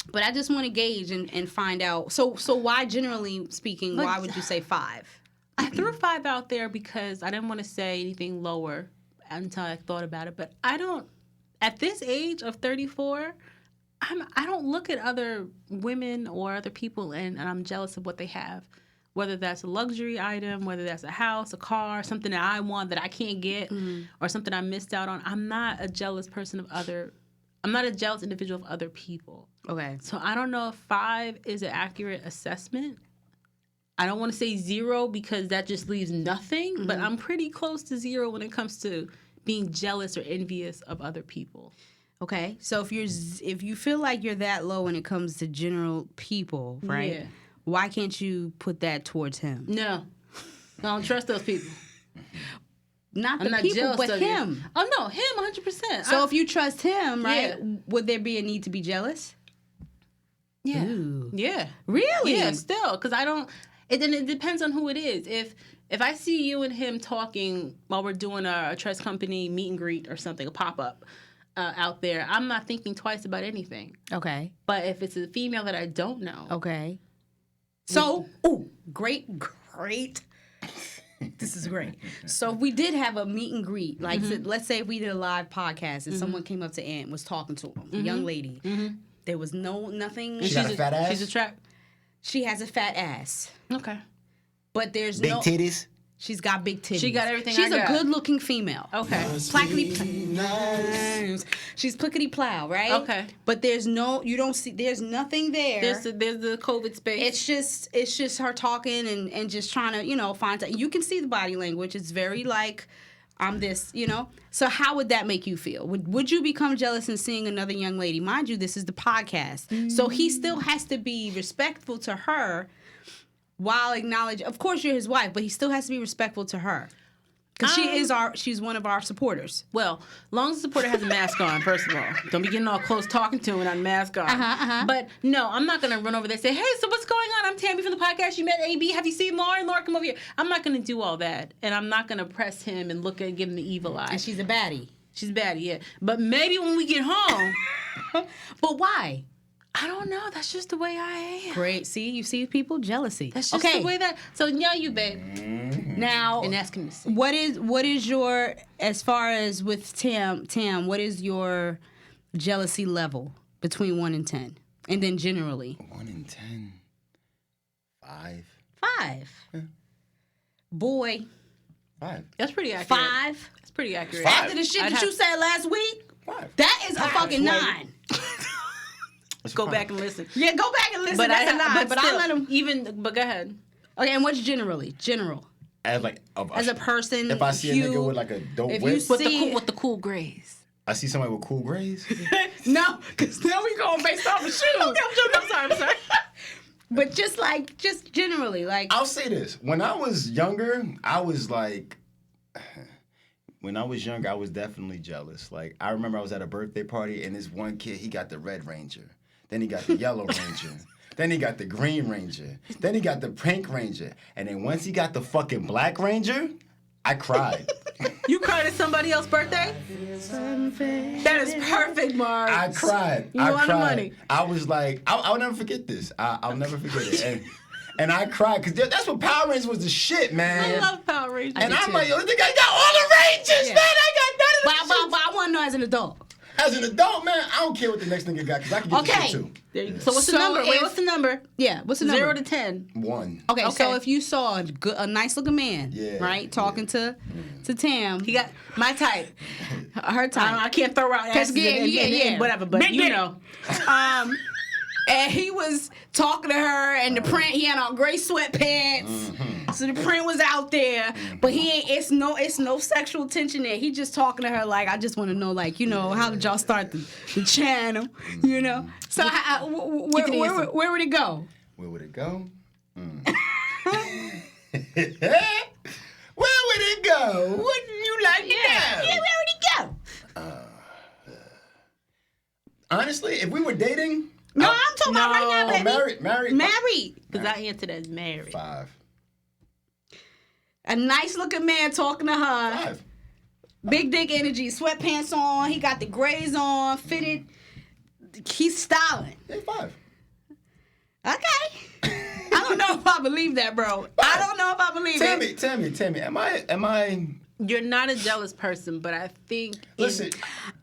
But I just want to gauge and find out. So why, generally speaking, why would you say 5? I threw 5 out there because I didn't want to say anything lower until I thought about it. But I don't, at this age of 34, I don't look at other women or other people and I'm jealous of what they have. Whether that's a luxury item, whether that's a house, a car, something that I want that I can't get, or something I missed out on. I'm not a jealous I'm not a jealous individual of other people. Okay. So I don't know if 5 is an accurate assessment. I don't want to say 0 because that just leaves nothing, but I'm pretty close to 0 when it comes to being jealous or envious of other people. Okay. So if you feel like you're that low when it comes to general people, right? Yeah. Why can't you put that towards him? No. I don't trust those people. Not the I'm not people, jealous but of him. You. Oh, no, him 100%. So if you trust him, right, Yeah. would there be a need to be jealous? Yeah. Ooh. Yeah. Really? Yeah, still. Because I don't... Then it depends on who it is. If I see you and him talking while we're doing a trust company meet and greet or something, a pop-up out there, I'm not thinking twice about anything. Okay. But if it's a female that I don't know... Okay. So, great. This is great. So we did have a meet and greet. Like, so let's say if we did a live podcast and someone came up to Ant and was talking to him, a young lady. There was nothing. She got a fat ass? She's a trap. She has a fat ass. Okay. But there's Big titties? She's got big titties. She got everything She's I got. a good-looking female. Okay. She's plickety plow, right? Okay. But there's nothing there. There's the COVID space. It's just her talking and just trying to, find out. You can see the body language. It's very like, I'm this, So how would that make you feel? Would you become jealous in seeing another young lady? Mind you, this is the podcast. So he still has to be respectful to her while acknowledging, of course you're his wife, but he still has to be respectful to her. Because she's one of our supporters. Well, long as the supporter has a mask on, first of all. Don't be getting all close talking to him and on mask on. But no, I'm not going to run over there and say, hey, so what's going on? I'm Tammy from the podcast. You met AB. Have you seen Lauren? Lauren, come over here. I'm not going to do all that. And I'm not going to press him and give him the evil eye. And she's a baddie. She's a baddie, yeah. But maybe when we get home. But why? I don't know. That's just the way I am. Great. See, you see people, jealousy. That's just the way that. So, yeah, you, babe. Now, And ask him to see. what is your, as far as with Tam, what is your jealousy level between 1 and 10? And then generally. 1 in 10. 5. 5. Boy, 5. That's pretty accurate. 5. That's pretty accurate. 5. After the shit that you said last week, 5. that is a fucking 9. Go back and listen. Yeah, go back and listen. But That's a 9. But I still, let him. But go ahead. Okay, and what's general? As like As a person, if I see a nigga with like a dope if whip, you see- With the cool grays. I see somebody with cool grays. No, because now we going based off of shoes. I'm sorry. But just generally, like. I'll say this: when I was younger, I was definitely jealous. Like I remember I was at a birthday party and this one kid, he got the Red Ranger, then he got the Yellow Ranger. Then he got the Green Ranger. Then he got the Pink Ranger. And then once he got the fucking Black Ranger, I cried. You cried at somebody else's birthday? That is perfect, Mark. I cried. You I want the cried. money. I was like, I'll never forget this. I'll never forget it. And I cried because that's what Power Rangers was the shit, man. I love Power Rangers. And I'm like, yo, this nigga got all the Rangers, Yeah. man. I got none of the But I want to know as an adult. As an adult, man, I don't care what the next nigga got because I can get the Okay. shit too. There you go. So what's the So number? Wait, if- what's the number? Yeah, what's the number? 0 to 10. 1. Okay, so Okay. if you saw a nice looking man, Yeah, right, talking to Tam, He got my type. her time. I can't throw out asses and whatever, but Big you dick. know. And he was talking to her, and the print, he had on gray sweatpants. So the print was out there, but he ain't. It's no sexual tension there. He just talking to her like, I just want to know, like, how did y'all start the channel, So where would it go? Where would it go? Where would it go? Wouldn't you like to know? Yeah, where would it go? Honestly, if we were dating, No, I'm talking about right now, baby. married. Married. Because I answered as married. 5. A nice looking man talking to her. 5. Big dick energy, sweatpants on. He got the grays on, fitted. He's styling. Yeah, 5. Okay. I don't know if I believe that, bro. I don't know if I believe it. Tammy, am I? You're not a jealous person, but I think Listen,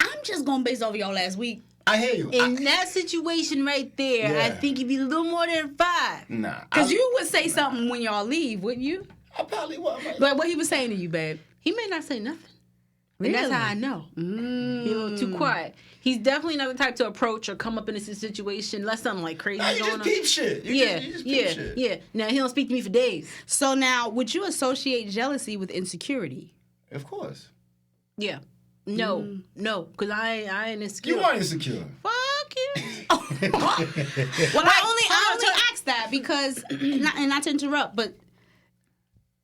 I'm just going based off y'all last week. I hear you. in that situation right there, I Yeah. think it'd be a little more than 5. Nah. Because you would say something when y'all leave, wouldn't you? I probably would. Like what he was saying to you, babe. He may not say nothing. And that's Really? how I know. He's a little too quiet. He's definitely not the type to approach or come up in a situation unless something like crazy Nah, you going just on. peep shit. You just peep shit. Yeah. Now he don't speak to me for days. So now, would you associate jealousy with insecurity? Of course. Yeah. No, because I ain't insecure. You are insecure. Fuck you. Well, I only asked that because, not to interrupt, but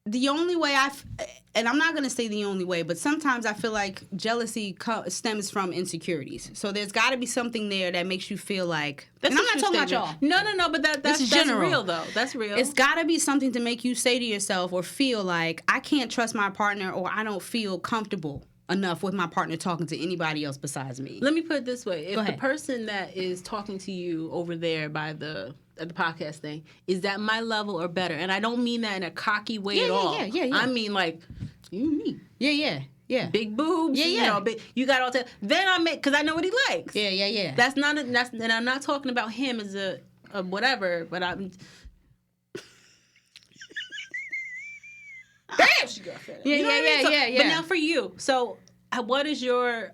the only way and I'm not going to say the only way, but sometimes I feel like jealousy stems from insecurities. So there's got to be something there that makes you feel like, and I'm not talking about y'all. No, but that's general. real though. That's real. It's got to be something to make you say to yourself or feel like, I can't trust my partner or I don't feel comfortable enough with my partner talking to anybody else besides me. Let me put it this way. If Go the ahead. person that is talking to you over there at the podcast thing is at my level or better, and I don't mean that in a cocky way at all. Yeah. I mean like, you me. Yeah. Big boobs. Yeah. You got all that. Then I make, because I know what he likes. Yeah. That's not, and I'm not talking about him as a whatever, but I'm. Damn, she got fed up. Yeah, You know what I mean? So- yeah. But now for you, so what is your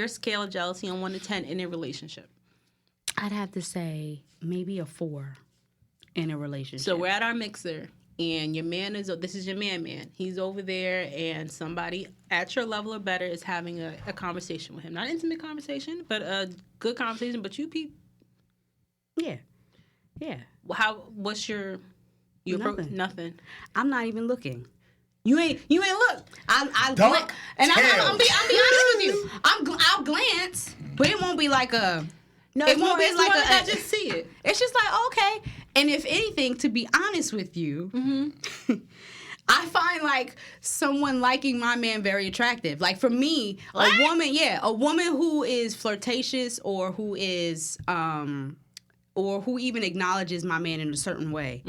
scale of jealousy on 1 to 10 in a relationship? I'd have to say maybe a 4 in a relationship. So we're at our mixer, and your man this is your man. He's over there, and somebody at your level or better is having a conversation with him. Not an intimate conversation, but a good conversation. But you peep. Yeah. What's your Nothing. Nothing. I'm not even looking. You ain't look. I Duck and I'm be tails. honest with you. I'll glance, but it won't be like a. No, it won't be it's like more a. than I just see it. It's just like okay, and if anything, to be honest with you, I find like someone liking my man very attractive. Like for me, a woman who is flirtatious or who is or who even acknowledges my man in a certain way.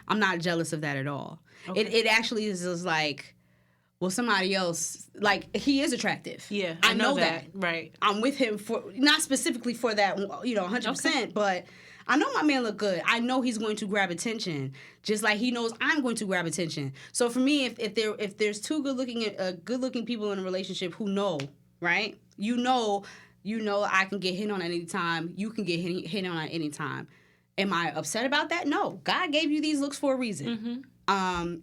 I'm not jealous of that at all. Okay. It actually is just like, well, somebody else, like, he is attractive. Yeah, I know that. Right. I'm with him for, not specifically for that, 100%, but I know my man look good. I know he's going to grab attention, just like he knows I'm going to grab attention. So for me, if there's two good looking people in a relationship who know, right? You know, I can get hit on at any time. You can get hit on at any time. Am I upset about that? No. God gave you these looks for a reason.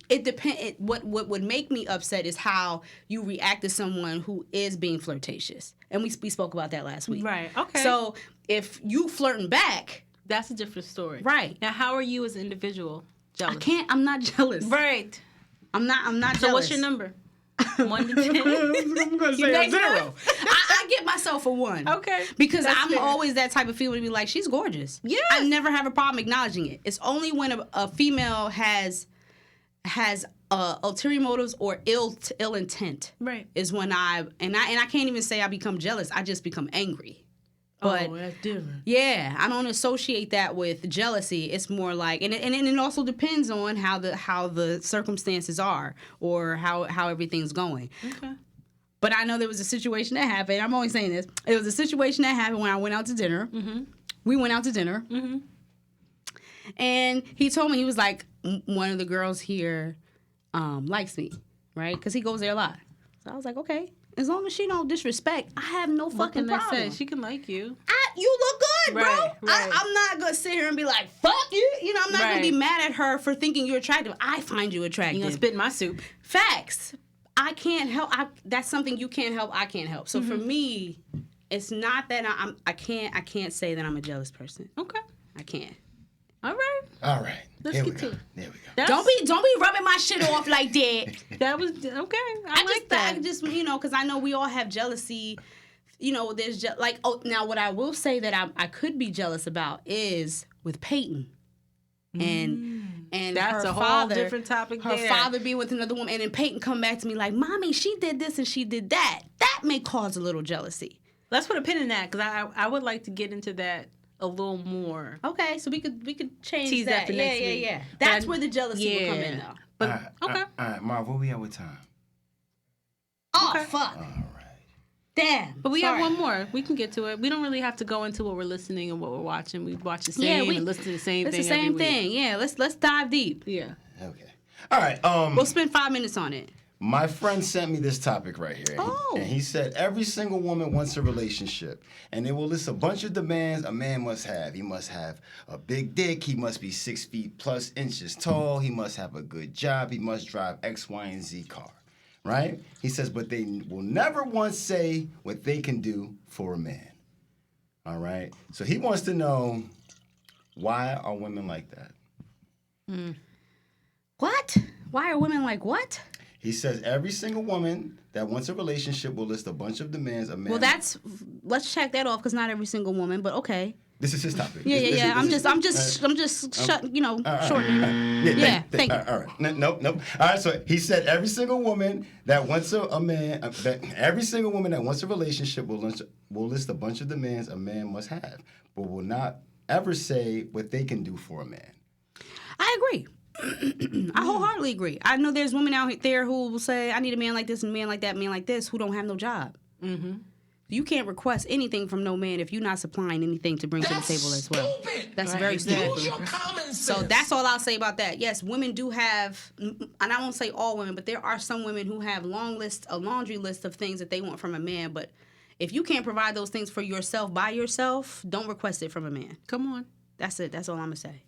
It depends. What would make me upset is how you react to someone who is being flirtatious, and we spoke about that last week. Right. Okay. So if you flirting back, that's a different story. Right. Now, how are you as an individual? Jealous? I'm not jealous. Right. I'm not jealous. So what's your number? 1 to 10. I'm gonna say a 0. I get myself a 1. Okay. Because That's I'm fair. always that type of female to be like, she's gorgeous. Yes. I never have a problem acknowledging it. It's only when a female has ulterior motives or ill intent. Right. Is when I can't even say I become jealous. I just become angry. But that's different. yeah, I don't associate that with jealousy. It's more like, and it also depends on how the circumstances are or how everything's going. Okay. But I know there was a situation that happened. I'm only saying this. It was a situation that happened when I went out to dinner. Mm-hmm. We went out to dinner. Mm-hmm. And he told me, he was like, one of the girls here likes me, right? Because he goes there a lot. So I was like, okay. As long as she don't disrespect, I have no fucking problem. She can like you. You look good, bro. Right. I'm not going to sit here and be like, fuck you. You know, I'm not going to be Right. mad at her for thinking you're attractive. I find you attractive. You gonna spit in my soup. Facts. I can't help. That's something you can't help. I can't help. So for me, it's not that I can't say that I'm a jealous person. Okay. I can't. All right. All right. Let's Here we get go. to it. There we go. Don't be rubbing my shit off like that. That was okay. I just because I know we all have jealousy. You know, there's now what I will say that I could be jealous about is with Peyton. And That's her a whole father, different topic Her there. father being with another woman, and then Peyton come back to me like, "Mommy, she did this and she did that." That may cause a little jealousy. Let's put a pin in that because I would like to get into that a little more. Okay, so we could change Tease that for next week. Yeah. That's But where the jealousy will come in, though. But All right, okay. All right, Marv, where we at with time? Oh Okay. fuck! All right. Damn. But we Sorry. have one more. We can get to it. We don't really have to go into what we're listening and what we're watching. We watch the Yeah, same and listen to the same It's thing. the same every week. thing. Yeah, let's dive deep. Yeah. Okay. All right. We'll spend 5 minutes on it. My friend sent me this topic right here. Oh. And he said every single woman wants a relationship. And it will list a bunch of demands a man must have. He must have a big dick. He must be 6 feet plus inches tall. He must have a good job. He must drive X, Y, and Z car. Right? He says, but they will never once say what they can do for a man. All right? So he wants to know, why are women like that? What? Why are women like what? He says every single woman that wants a relationship will list a bunch of demands a man. Well, let's check that off because not every single woman, but okay. This is his topic. Yeah. I'm just shortening. Yeah, thank you. All right. Nope. All right. So he said every single woman that wants every single woman that wants a relationship will list a bunch of demands a man must have, but will not ever say what they can do for a man. I agree. I wholeheartedly agree. I know there's women out there who will say, I need a man like this and a man like that, man like this, who don't have no job. Mm-hmm. You can't request anything from no man if you're not supplying anything to bring to the table as well. That's Right, very exactly. stupid. Use your common sense. So that's all I'll say about that. Yes, women do have, and I won't say all women, but there are some women who have a laundry list of things that they want from a man. But if you can't provide those things for yourself by yourself, don't request it from a man. Come on. That's it. That's all I'm gonna say.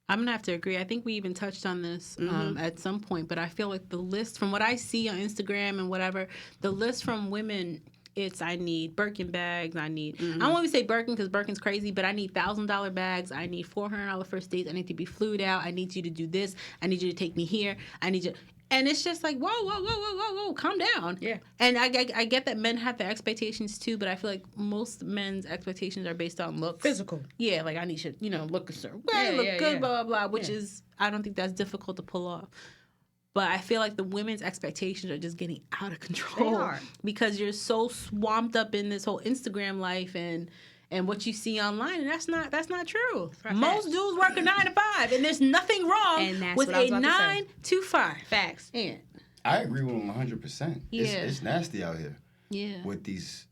I'm gonna have to agree. I think we even touched on this at some point, but I feel like the list from what I see on Instagram and whatever, the list from women, it's I need Birkin bags. I need. I don't want to say Birkin because Birkin's crazy, but I need $1,000 bags. I need $400 first dates. I need to be flued out. I need you to do this. I need you to take me here. I need you. And it's just like, whoa, calm down. Yeah. And I get that men have their expectations too, but I feel like most men's expectations are based on looks. Physical. Yeah, like I need you, look a certain way, Yeah, look yeah, good, yeah. blah, blah, blah, which is, I don't think that's difficult to pull off. But I feel like the women's expectations are just getting out of control. They are. Because you're so swamped up in this whole Instagram life and what you see online, and that's not true. Most dudes work a 9 to 5, and there's nothing wrong And that's with what I was a about to say. 9 to 5. Facts. And I agree with him 100%. Yeah. It's nasty out here yeah, with these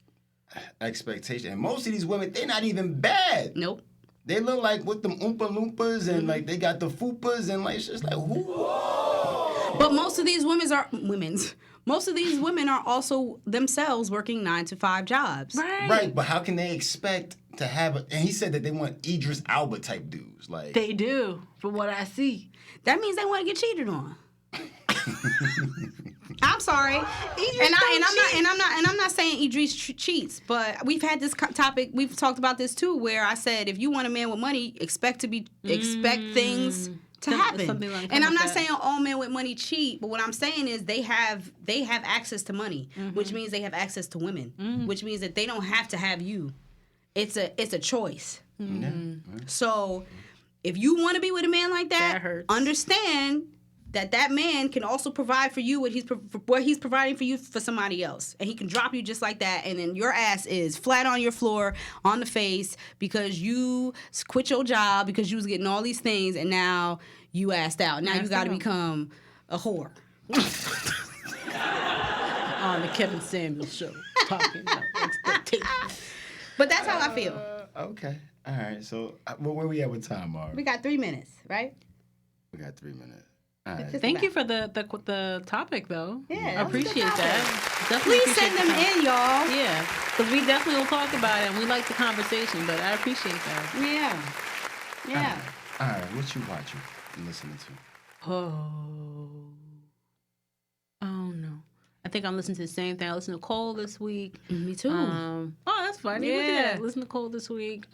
expectations. And most of these women, they're not even bad. Nope. They look like with them Oompa Loompas and like they got the Fupas and like it's just like who? But most of these Most of these women are also themselves working 9-to-5 jobs. Right, but how can they expect to have and he said that they want Idris Elba type dudes. Like They do, from what I see. That means they want to get cheated on. I'm sorry, I'm not saying Idris cheats, but we've had this topic. We've talked about this too, where I said if you want a man with money, expect things to happen. And I'm not saying all men with money cheat, but what I'm saying is they have access to money, which means they have access to women, which means that they don't have to have you. It's a choice. So if you want to be with a man like that understand that man can also provide for you what he's providing for you for somebody else. And he can drop you just like that, and then your ass is flat on your floor, on the face, because you quit your job because you was getting all these things, and now you assed out. Now you got to become a whore. On the Kevin Samuels show, talking about expectations. But that's how I feel. Okay. All right. So where we at with time, Marv? We got 3 minutes, right? We got 3 minutes. All right. Thank you for the topic, though. Yeah, I appreciate that. Definitely Please send them in, y'all. Yeah, because we definitely will talk about it, and we like the conversation, but I appreciate that. Yeah. All right. What you watching and listening to? Oh no. I think I'm listening to the same thing. I listened to Cole this week. Me too. Oh, that's funny. Yeah. Look at that. Listen to Cole this week.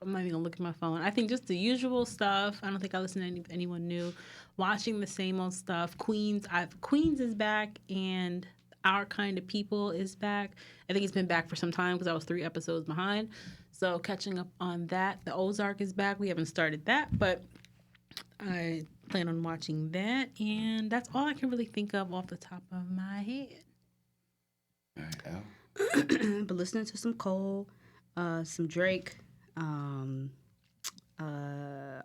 I'm not even gonna look at my phone. I think just the usual stuff. I don't think I listen to anyone new. Watching the same old stuff. Queens is back, and Our Kind of People is back. I think it's been back for some time because I was 3 episodes behind. So catching up on that. The Ozark is back. We haven't started that, but I plan on watching that, and that's all I can really think of off the top of my head. All right, Al. But listening to some Cole, some Drake,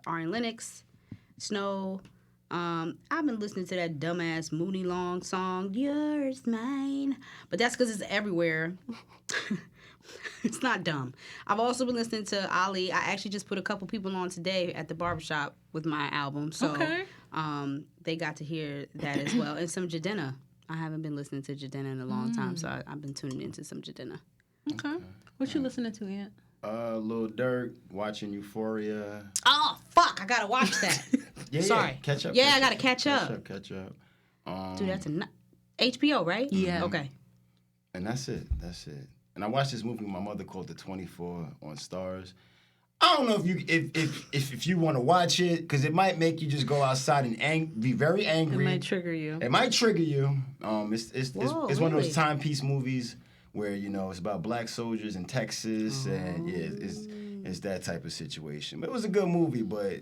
Ari Lennox, Snow. I've been listening to that dumbass Mooney Long song, Yours Mine. But that's because it's everywhere. It's not dumb. I've also been listening to Ali. I actually just put a couple people on today at the barbershop with my album. So they got to hear that as well. And some Jadena. I haven't been listening to Jadena in a long time, so I've been tuning into some Jadena. Okay. What you listening to, Aunt? Lil Durk, watching Euphoria. Oh, fuck. I got to watch that. Sorry. Catch up. Yeah, I got to catch up. Dude, that's HBO, right? Yeah. Okay. And that's it. And I watched this movie with my mother called The 24 on Stars. I don't know if you want to watch it, because it might make you just go outside and be very angry. It might trigger you. It's one of those timepiece movies where, it's about black soldiers in Texas, and it's that type of situation. But it was a good movie, but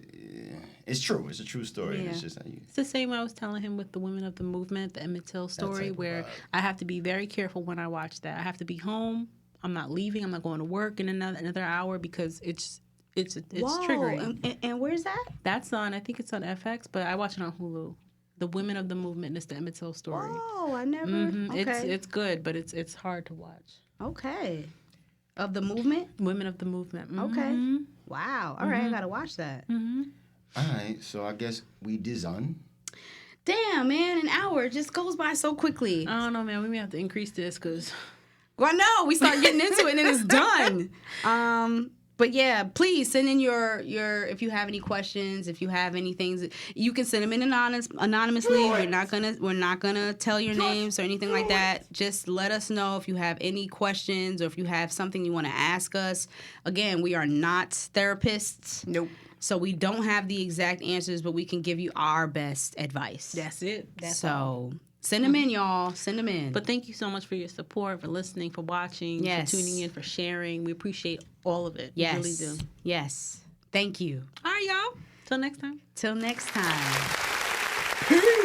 it's true. It's a true story. Yeah. It's just it's the same I was telling him with the Women of the Movement, the Emmett Till story, where I have to be very careful when I watch that. I have to be home. I'm not leaving. I'm not going to work in another hour, because it's triggering. And where's that? That's on, I think it's on FX, but I watch it on Hulu. The Women of the Movement. It's the Emmett Till story. Oh, I never. Okay. It's good, but it's hard to watch. Okay. Of the movement? Women of the Movement. Mm-hmm. Okay. Wow. All right, I gotta watch that. Mm-hmm. All right, so I guess we done. Damn, man, an hour just goes by so quickly. I don't know, man. We may have to increase this, because... Well, no, we start getting into it and then it's done. But yeah, please send in your if you have any questions, if you have any things, you can send them in anonymously. We're not gonna tell your names or anything like that. Just let us know if you have any questions or if you have something you want to ask us. Again, we are not therapists. Nope. So we don't have the exact answers, but we can give you our best advice. That's it. Send them in, y'all. Send them in. But thank you so much for your support, for listening, for watching, yes, for tuning in, for sharing. We appreciate all of it. Yes. We really do. Yes. Thank you. All right, y'all. Till next time. Till next time. Peace.